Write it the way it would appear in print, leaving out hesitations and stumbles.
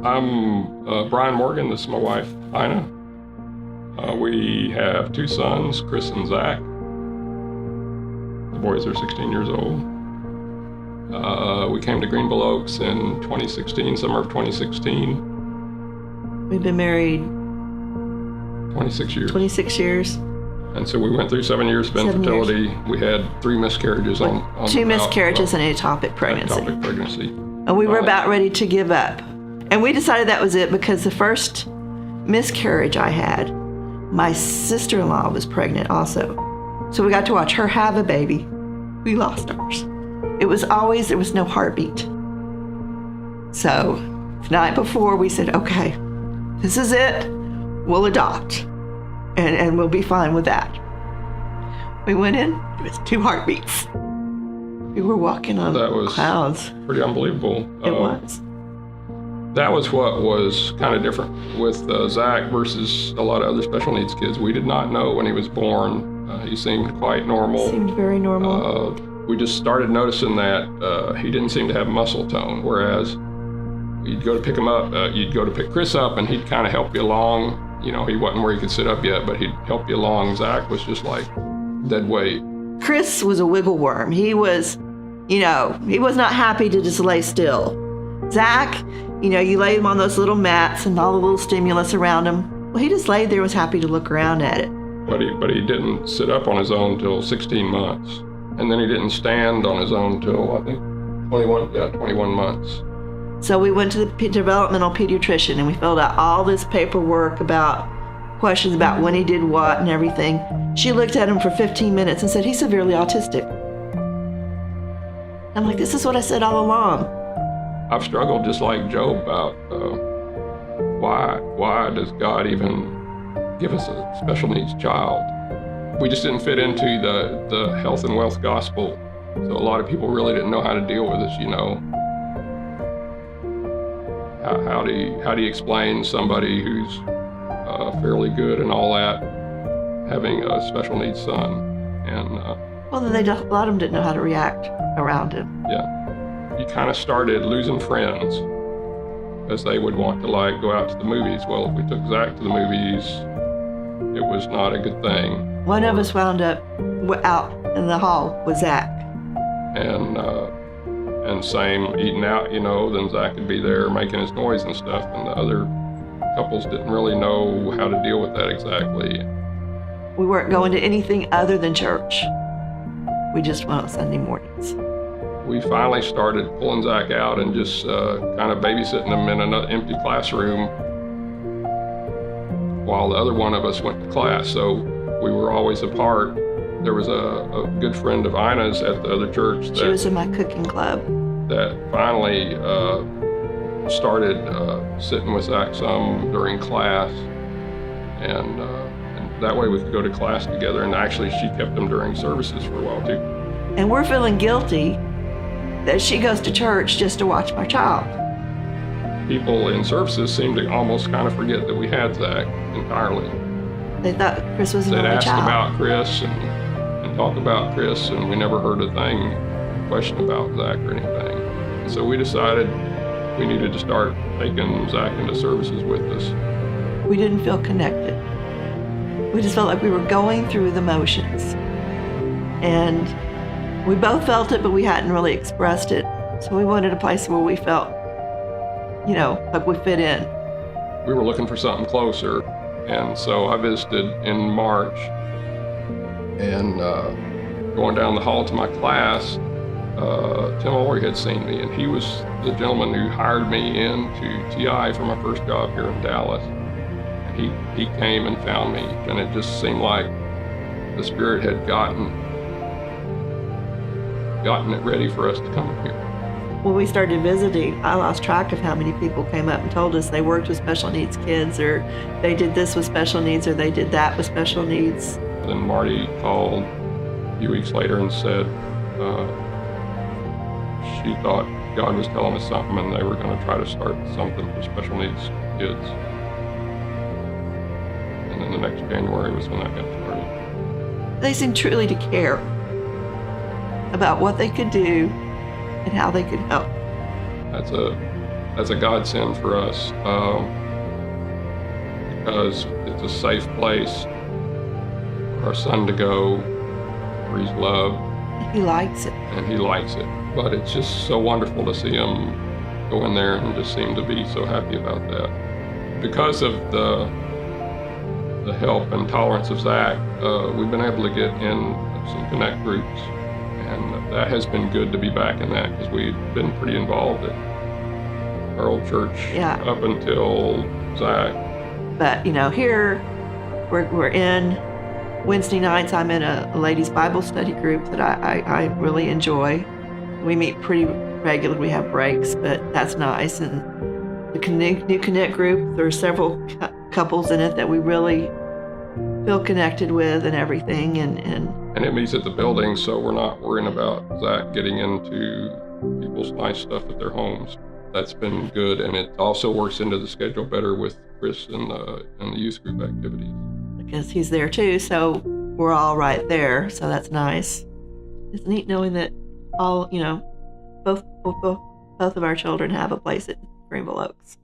I'm Brian Morgan. This is my wife, Ina. We have 2 sons, Chris and Zach. The boys are 16 years old. We came to Greenville Oaks in 2016, summer of 2016. We've been married 26 years. 26 years. And so we went through 7 years of infertility. We had 3 miscarriages on 2 miscarriages and an ectopic pregnancy. And we were about ready to give up. And we decided that was it because the first miscarriage I had, my sister-in-law was pregnant also. So we got to watch her have a baby. We lost ours. There was no heartbeat. So the night before we said, okay, this is it. We'll adopt. And we'll be fine with that. We went in, it was 2 heartbeats. We were walking on clouds. Pretty unbelievable. It was. That was what was kind of different with Zach versus a lot of other special needs kids. We did not know when he was born. He seemed quite normal. Seemed very normal. We just started noticing that he didn't seem to have muscle tone, whereas you'd go to pick him up, you'd go to pick Chris up, and he'd kind of help you along. You know, he wasn't where he could sit up yet, but he'd help you along. Zach was just like dead weight. Chris was a wiggle worm. He was not happy to just lay still. Zach, you lay him on those little mats and all the little stimulus around him. Well, he just laid there and was happy to look around at it. But he didn't sit up on his own till 16 months. And then he didn't stand on his own till, I think, 21 months. So we went to the developmental pediatrician and we filled out all this paperwork about questions about when he did what and everything. She looked at him for 15 minutes and said, he's severely autistic. I'm like, this is what I said all along. I've struggled just like Job about why does God even give us a special needs child? We just didn't fit into the health and wealth gospel. So a lot of people really didn't know how to deal with us, How do you explain somebody who's fairly good and all that having a special needs son? And a lot of them didn't know how to react around him. Yeah, you kind of started losing friends because they would want to go out to the movies. Well, if we took Zach to the movies, it was not a good thing. One of us wound up out in the hall with Zach. And same eating out, then Zach would be there making his noise and stuff, and the other couples didn't really know how to deal with that exactly. We weren't going to anything other than church. We just went on Sunday mornings. We finally started pulling Zach out and just kind of babysitting him in an empty classroom while the other one of us went to class. So we were always apart. There was a good friend of Ina's at the other church. She was in my cooking club. That finally started sitting with Zach some during class. And that way we could go to class together. And actually she kept him during services for a while too. And we're feeling guilty that she goes to church just to watch my child. People in services seem to almost kind of forget that we had Zach entirely. They thought Chris was another child. They'd ask about Chris and talk about Chris, and we never heard a question about Zach or anything. And so we decided we needed to start taking Zach into services with us. We didn't feel connected. We just felt like we were going through the motions. And we both felt it, but we hadn't really expressed it. So we wanted a place where we felt, like we fit in. We were looking for something closer. And so I visited in March, and going down the hall to my class, Tim Ulrey had seen me, and he was the gentleman who hired me into TI for my first job here in Dallas. He came and found me, and it just seemed like the Spirit had gotten it ready for us to come here. When we started visiting, I lost track of how many people came up and told us they worked with special needs kids, or they did this with special needs, or they did that with special needs. Then Marty called a few weeks later and said she thought God was telling us something and they were going to try to start something for special needs kids. And then the next January was when that got started. They seemed truly to care about what they could do and how they could help. That's a as a godsend for us, because it's a safe place for our son to go, where he's loved. He likes it. And he likes it. But it's just so wonderful to see him go in there and just seem to be so happy about that. Because of the help and tolerance of Zach, we've been able to get in some connect groups, and that has been good to be back in that, because we've been pretty involved at our old church up until Zach. But here we're in Wednesday nights. I'm in a ladies' Bible study group that I really enjoy. We meet pretty regularly. We have breaks, but that's nice. And the new Connect group, there are several couples in it that we really feel connected with and everything. And it meets at the building, so we're not worrying about Zach getting into people's nice stuff at their homes. That's been good, and it also works into the schedule better with Chris and the youth group activities. Because he's there too, so we're all right there, so that's nice. It's neat knowing that all, both of our children have a place at Greenville Oaks.